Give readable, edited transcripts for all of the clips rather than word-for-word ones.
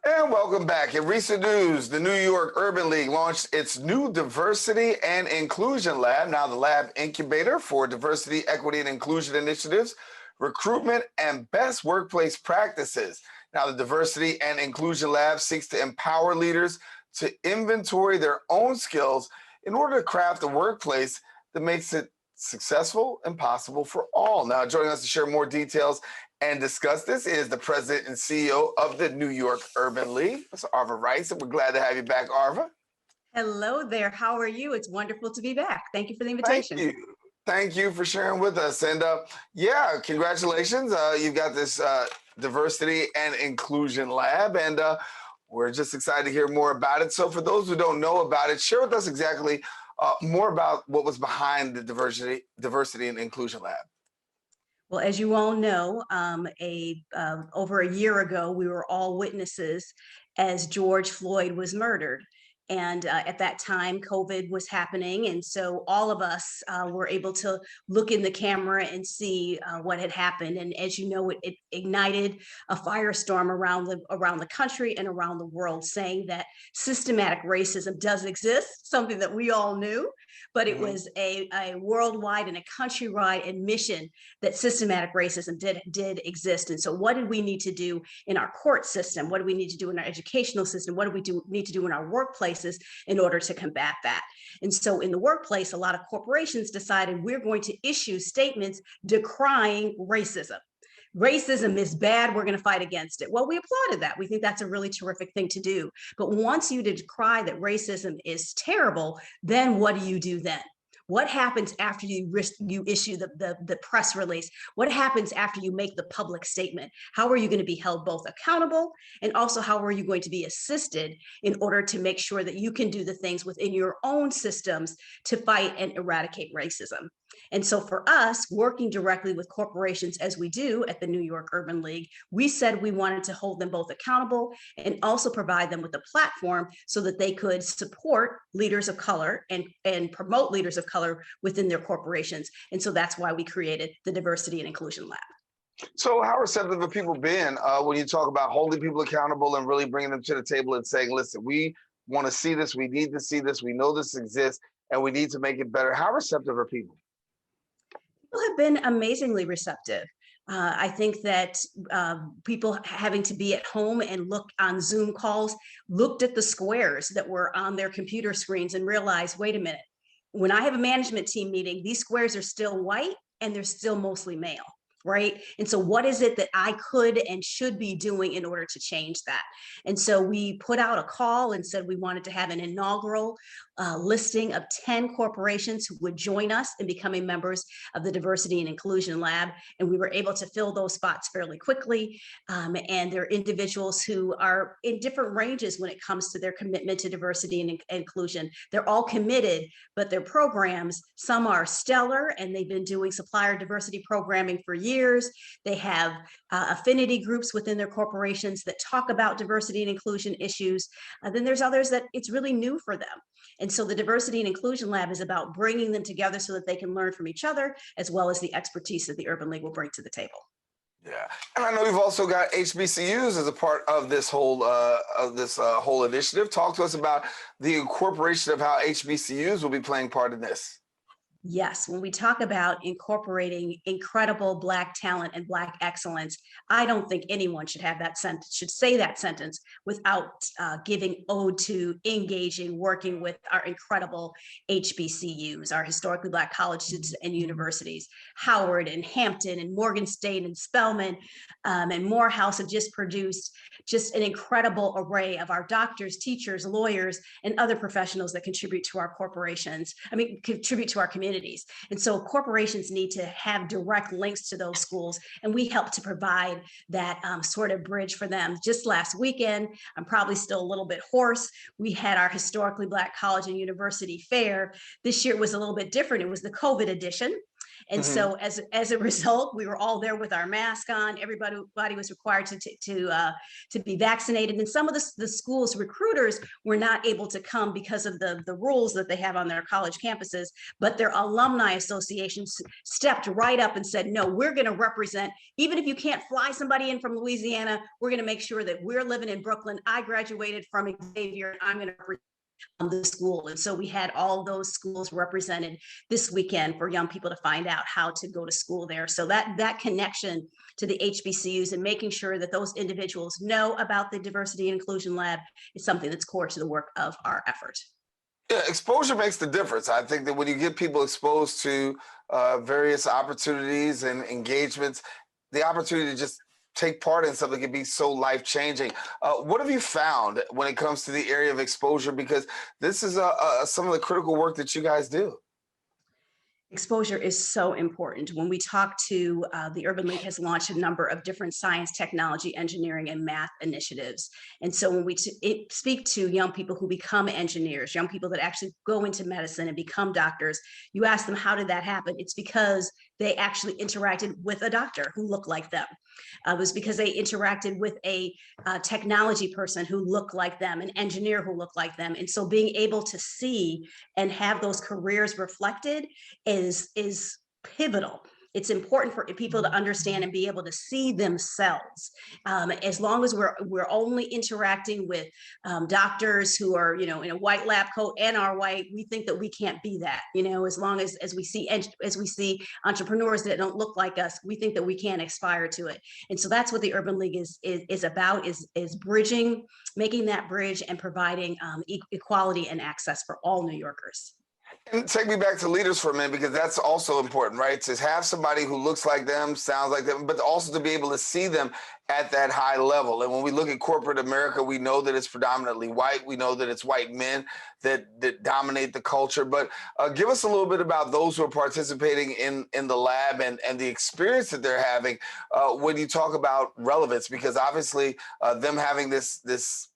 And welcome back. In recent news, the New York Urban League launched its new Diversity and Inclusion Lab, now the Lab Incubator for Diversity, Equity, and Inclusion Initiatives, Recruitment, and Best Workplace Practices. Now, the Diversity and Inclusion Lab seeks to empower leaders to inventory their own skills in order to craft a workplace that makes it successful and possible for all. Now, joining us to share more details and discuss this is the president and CEO of the New York Urban League, Ms. Arva Rice, and we're glad to have you back, Arva. Hello there. How are you? It's wonderful to be back. Thank you for the Thank invitation. you. Thank you for sharing with us. And yeah, congratulations. You've got this Diversity and Inclusion Lab, and we're just excited to hear more about it. So for those who don't know about it, share with us exactly more about what was behind the Diversity and Inclusion Lab. Well, as you all know, over a year ago, we were all witnesses as George Floyd was murdered. And at that time, COVID was happening. And so all of us were able to look in the camera and see what had happened. And as you know, it ignited a firestorm around the country and around the world, saying that systematic racism does exist, something that we all knew, but it was a worldwide and a countrywide admission that systematic racism did exist. And so what did we need to do in our court system? What do we need to do in our educational system? What do we need to do in our workplaces in order to combat that? And so in the workplace, a lot of corporations decided we're going to issue statements decrying racism. Racism is bad, we're going to fight against it. Well, we applauded that. We think that's a really terrific thing to do. But once you decry that racism is terrible, then what do you do then? What happens after you issue the press release? What happens after you make the public statement? How are you going to be held both accountable, and also how are you going to be assisted in order to make sure that you can do the things within your own systems to fight and eradicate racism? And so for us, working directly with corporations as we do at the New York Urban League, we said we wanted to hold them both accountable and also provide them with a platform so that they could support leaders of color and promote leaders of color within their corporations. And so that's why we created the Diversity and Inclusion Lab. So how receptive have people been when you talk about holding people accountable and really bringing them to the table and saying, listen, we want to see this, we need to see this, we know this exists, and we need to make it better? How receptive are people? People have been amazingly receptive. I think that people having to be at home and look on Zoom calls, looked at the squares that were on their computer screens and realized, wait a minute, when I have a management team meeting, these squares are still white and they're still mostly male. Right? And so what is it that I could and should be doing in order to change that? And so we put out a call and said we wanted to have an inaugural listing of 10 corporations who would join us in becoming members of the Diversity and Inclusion Lab. And we were able to fill those spots fairly quickly. And they're individuals who are in different ranges when it comes to their commitment to diversity and inclusion. They're all committed, but their programs, some are stellar and they've been doing supplier diversity programming for years. They have affinity groups within their corporations that talk about diversity and inclusion issues. Then there's others that it's really new for them. And so the Diversity and Inclusion Lab is about bringing them together so that they can learn from each other, as well as the expertise that the Urban League will bring to the table. Yeah, and I know you've also got HBCUs as a part of this whole whole initiative. Talk to us about the incorporation of how HBCUs will be playing part in this. Yes, when we talk about incorporating incredible Black talent and Black excellence, I don't think anyone should say that sentence without giving ode to engaging, working with our incredible HBCUs, our historically Black colleges and universities. Howard and Hampton and Morgan State and Spelman and Morehouse have just produced just an incredible array of our doctors, teachers, lawyers, and other professionals that contribute to our contribute to our communities. And so corporations need to have direct links to those schools, and we help to provide that sort of bridge for them. Just last weekend, I'm probably still a little bit hoarse, we had our historically Black college and university fair. This year was a little bit different. It was the COVID edition. And so as a result, we were all there with our mask on. Everybody was required to be vaccinated. And some of the schools recruiters were not able to come because of the rules that they have on their college campuses, but their alumni associations stepped right up and said, no, we're going to represent, even if you can't fly somebody in from Louisiana, we're going to make sure that we're living in Brooklyn. I graduated from Xavier, and I'm going to represent the school. And so we had all those schools represented this weekend for young people to find out how to go to school there. So that connection to the HBCUs and making sure that those individuals know about the Diversity and Inclusion Lab is something that's core to the work of our effort. Yeah, exposure makes the difference. I think that when you get people exposed to various opportunities and engagements, the opportunity to just take part in something can be so life-changing. What have you found when it comes to the area of exposure? Because this is some of the critical work that you guys do. Exposure is so important. When we talk to the Urban League has launched a number of different science, technology, engineering, and math initiatives. And so when we speak to young people who become engineers, young people that actually go into medicine and become doctors, you ask them, how did that happen? It's because they actually interacted with a doctor who looked like them. It was because they interacted with a technology person who looked like them, an engineer who looked like them. And so being able to see and have those careers reflected is pivotal. It's important for people to understand and be able to see themselves. As long as we're only interacting with doctors who are, in a white lab coat and are white, we think that we can't be that. As long as we see entrepreneurs that don't look like us, we think that we can't aspire to it. And so that's what the Urban League is about: is bridging, making that bridge, and providing equality and access for all New Yorkers. And take me back to leaders for a minute, because that's also important, right? To have somebody who looks like them, sounds like them, but also to be able to see them at that high level. And when we look at corporate America, we know that it's predominantly white. We know that it's white men that dominate the culture. But give us a little bit about those who are participating in the lab and the experience that they're having when you talk about relevance, because obviously them having this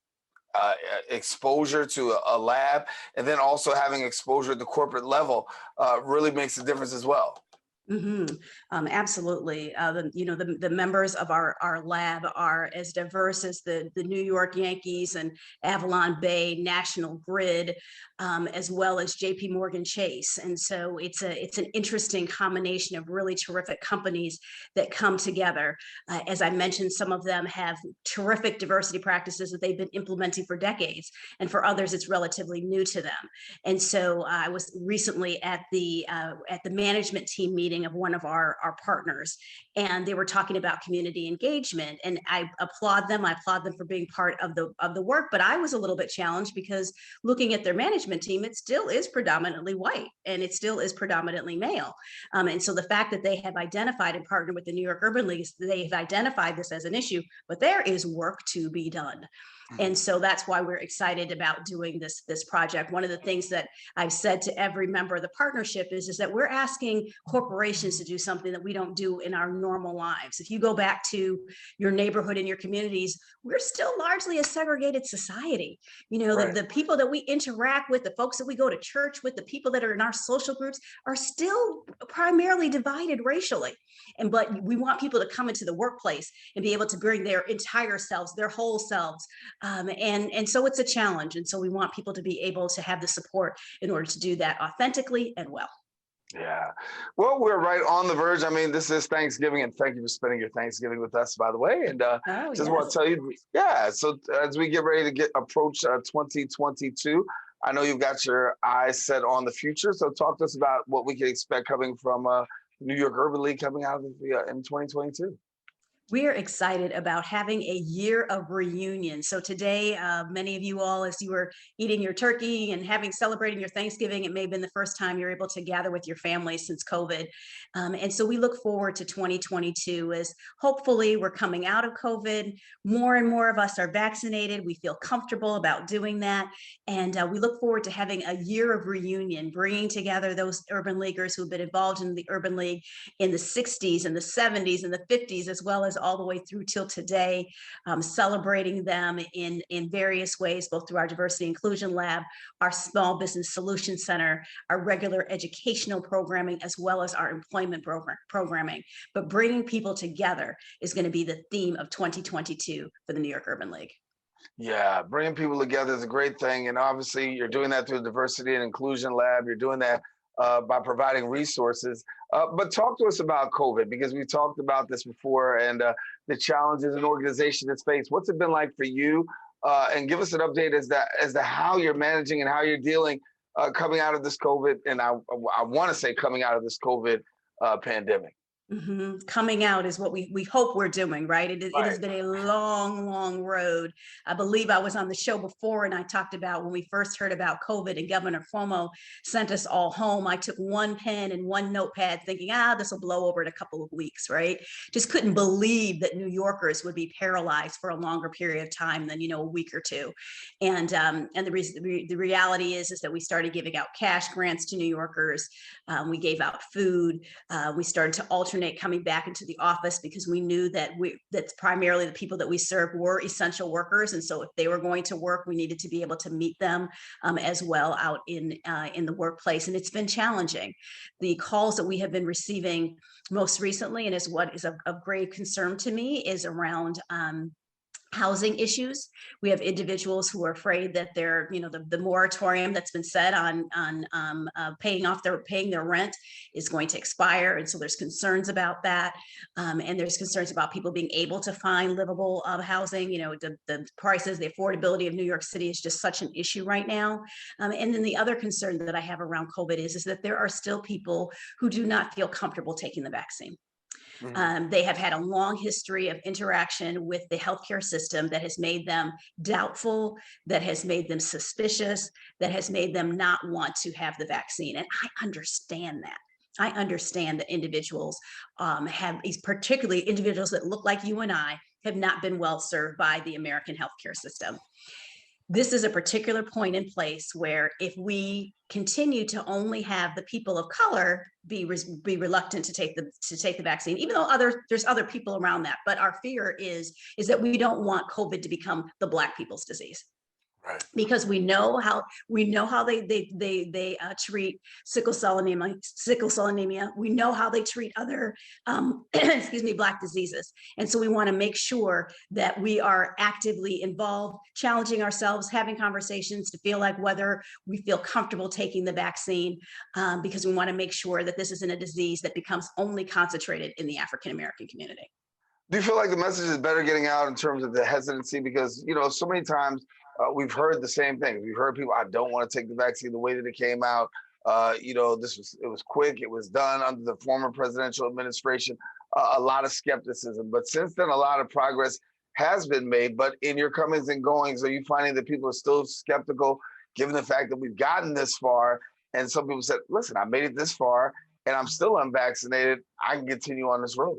exposure to a lab and then also having exposure at the corporate level really makes a difference as well. Absolutely. The members of our lab are as diverse as the New York Yankees and Avalon Bay, National Grid, as well as JP Morgan Chase. And so it's an interesting combination of really terrific companies that come together. As I mentioned, some of them have terrific diversity practices that they've been implementing for decades, and for others, it's relatively new to them. And so I was recently at the management team meeting of one of our partners, and they were talking about community engagement, and I applaud them for being part of the work. But I was a little bit challenged, because looking at their management team, it still is predominantly white and it still is predominantly male. And so the fact that they have identified and partnered with the New York Urban League, they've identified this as an issue, but there is work to be done. And so that's why we're excited about doing this project. One of the things that I've said to every member of the partnership is that we're asking corporations to do something that we don't do in our normal lives. If you go back to your neighborhood and your communities, we're still largely a segregated society. Right. The people that we interact with, the folks that we go to church with, the people that are in our social groups are still primarily divided racially. But we want people to come into the workplace and be able to bring their entire selves, their whole selves. And so it's a challenge. And so we want people to be able to have the support in order to do that authentically and well. Yeah. Well, we're right on the verge. I mean, this is Thanksgiving, and thank you for spending your Thanksgiving with us, by the way. And want to tell you, so as we get ready to approach 2022, I know you've got your eyes set on the future. So talk to us about what we can expect coming from New York Urban League coming out of in 2022. We are excited about having a year of reunion. So today, many of you all, as you were eating your turkey and celebrating your Thanksgiving, it may have been the first time you're able to gather with your family since COVID. And so we look forward to 2022 as hopefully we're coming out of COVID. More and more of us are vaccinated. We feel comfortable about doing that. And we look forward to having a year of reunion, bringing together those urban leaguers who've been involved in the Urban League in the 60s and the 70s and the 50s, as well as scholars all the way through till today, celebrating them in various ways, both through our Diversity Inclusion Lab, our Small Business Solution Center, our regular educational programming, as well as our employment programming. But bringing people together is going to be the theme of 2022 for the New York Urban League. Yeah, bringing people together is a great thing. And obviously, you're doing that through the Diversity and Inclusion Lab. You're doing that by providing resources. But talk to us about COVID, because we talked about this before, and the challenges an organization has faced. What's it been like for you? And give us an update as to how you're managing and how you're dealing coming out of this COVID. And I want to say coming out of this COVID pandemic. Coming out is what we hope we're doing, right? It Right. has been a long, long road. I believe I was on the show before and I talked about when we first heard about COVID and Governor Cuomo sent us all home. I took one pen and one notepad thinking, this will blow over in a couple of weeks, right? Just couldn't believe that New Yorkers would be paralyzed for a longer period of time than, a week or two. And the reality is that we started giving out cash grants to New Yorkers. We gave out food. We started to alternate coming back into the office because we knew that that's primarily the people that we serve were essential workers, and so if they were going to work, we needed to be able to meet them as well out in the workplace. And it's been challenging. The calls that we have been receiving most recently, and is what is of grave concern to me, is around housing issues. We have individuals who are afraid that they're, the moratorium that's been set on paying their rent is going to expire, and so there's concerns about that, and there's concerns about people being able to find livable housing. The prices, the affordability of New York City is just such an issue right now. And then the other concern that I have around COVID is that there are still people who do not feel comfortable taking the vaccine. They have had a long history of interaction with the healthcare system that has made them doubtful, that has made them suspicious, that has made them not want to have the vaccine. And I understand that. I understand that individuals particularly individuals that look like you and I, have not been well served by the American healthcare system. This is a particular point in place where if we continue to only have the people of color be reluctant to take the vaccine, even though there's other people around that, but our fear is that we don't want COVID to become the Black people's disease. Right. Because we know how they treat sickle cell anemia. We know how they treat other Black diseases, and so we want to make sure that we are actively involved, challenging ourselves, having conversations to feel like whether we feel comfortable taking the vaccine, because we want to make sure that this isn't a disease that becomes only concentrated in the African American community. Do you feel like the message is better getting out in terms of the hesitancy? Because so many times we've heard the same thing. We've heard people, I don't want to take the vaccine. The way that it came out, it was quick. It was done under the former presidential administration. A lot of skepticism. But since then, a lot of progress has been made. But in your comings and goings, are you finding that people are still skeptical, given the fact that we've gotten this far? And some people said, listen, I made it this far and I'm still unvaccinated. I can continue on this road.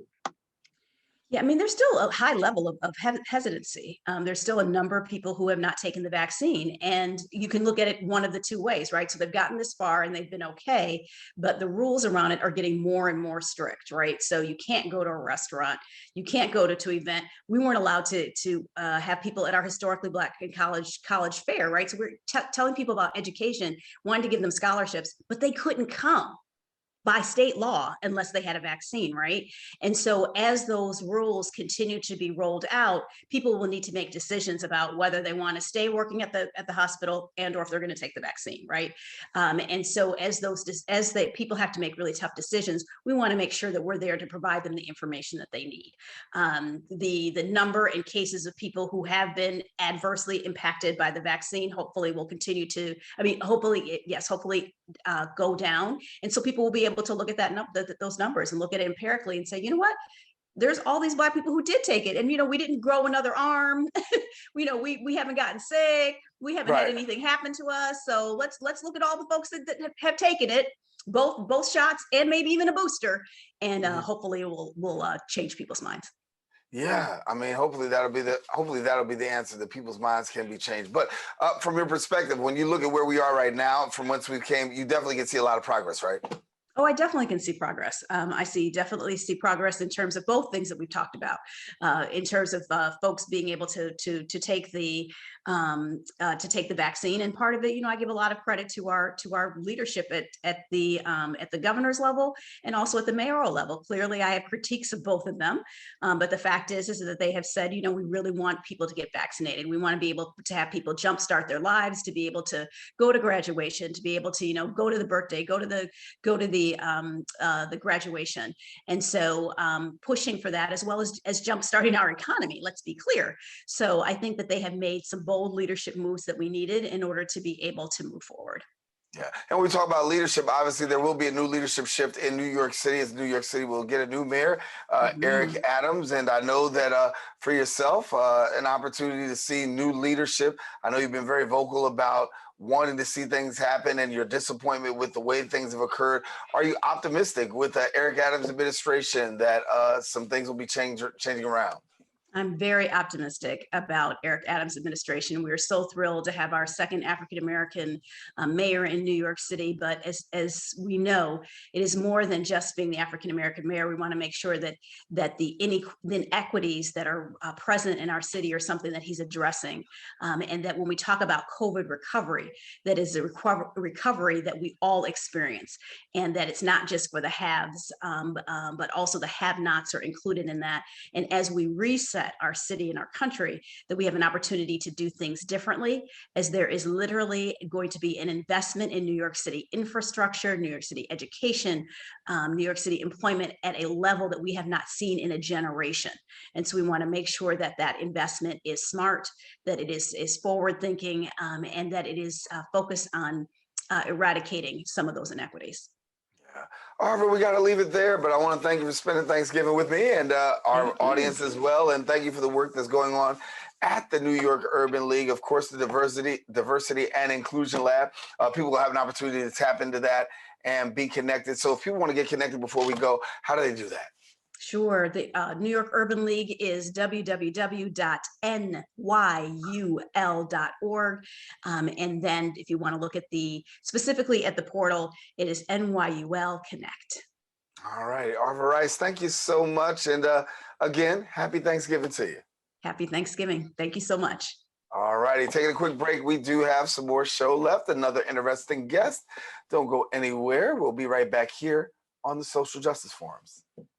Yeah, I mean, there's still a high level of hesitancy. There's still a number of people who have not taken the vaccine, and you can look at it one of the two ways, right? So they've gotten this far and they've been okay, but the rules around it are getting more and more strict, right? So you can't go to a restaurant, you can't go to an event. We weren't allowed to have people at our historically Black college fair, right? So we're telling people about education, wanting to give them scholarships, but they couldn't come by state law unless they had a vaccine, right? And so as those rules continue to be rolled out, people will need to make decisions about whether they want to stay working at the hospital and or if they're going to take the vaccine, right? And so as people have to make really tough decisions, we want to make sure that we're there to provide them the information that they need. The number and cases of people who have been adversely impacted by the vaccine hopefully will continue to, hopefully go down. And so people will be able to look at those numbers and look at it empirically and say, you know what? There's all these Black people who did take it, and we didn't grow another arm. We haven't gotten sick. We haven't had anything happen to us. So let's look at all the folks that have taken it, both shots and maybe even a booster, and hopefully it will change people's minds. Yeah, I mean, hopefully that'll be the answer, that people's minds can be changed. But from your perspective, when you look at where we are right now, from whence we came, you definitely can see a lot of progress, right? Oh, I definitely can see progress. Definitely see progress in terms of both things that we've talked about, in terms of folks being able to take the vaccine. And part of it, I give a lot of credit to our leadership at the governor's level and also at the mayoral level. Clearly, I have critiques of both of them, but the fact is that they have said, we really want people to get vaccinated. We want to be able to have people jumpstart their lives, to be able to go to graduation, to be able to go to the birthday, go to the graduation. And so pushing for that, as well as jump starting our economy, let's be clear. So I think that they have made some bold leadership moves that we needed in order to be able to move forward. Yeah, and we talk about leadership. Obviously, there will be a new leadership shift in New York City, as New York City will get a new mayor, Eric Mhm. Adams. And I know that for yourself, an opportunity to see new leadership. I know you've been very vocal about wanting to see things happen and your disappointment with the way things have occurred. Are you optimistic with the Eric Adams administration that some things will be changing around? I'm very optimistic about Eric Adams' administration. We are so thrilled to have our second African American mayor in New York City. But as we know, it is more than just being the African American mayor. We want to make sure that the inequities that are present in our city are something that he's addressing, and that when we talk about COVID recovery, that is a recovery that we all experience, and that it's not just for the haves, but also the have-nots are included in that. And as we reset our city and our country, that we have an opportunity to do things differently, as there is literally going to be an investment in New York City infrastructure, New York City education, New York City employment at a level that we have not seen in a generation. And so we want to make sure that that investment is smart, that it is forward thinking, and that it is focused on eradicating some of those inequities. Yeah. Arva, we got to leave it there, but I want to thank you for spending Thanksgiving with me and our Thank you. audience as well. And thank you for the work that's going on at the New York Urban League. Of course, the Diversity and Inclusion Lab. People will have an opportunity to tap into that and be connected. So if people want to get connected before we go, how do they do that? Sure. The New York Urban League is www.nyul.org. And then if you want to look at specifically at the portal, it is NYUL Connect. All right, Arva Rice, thank you so much. And again, happy Thanksgiving to you. Happy Thanksgiving. Thank you so much. All righty, taking a quick break. We do have some more show left, another interesting guest. Don't go anywhere. We'll be right back here on the Social Justice Forums.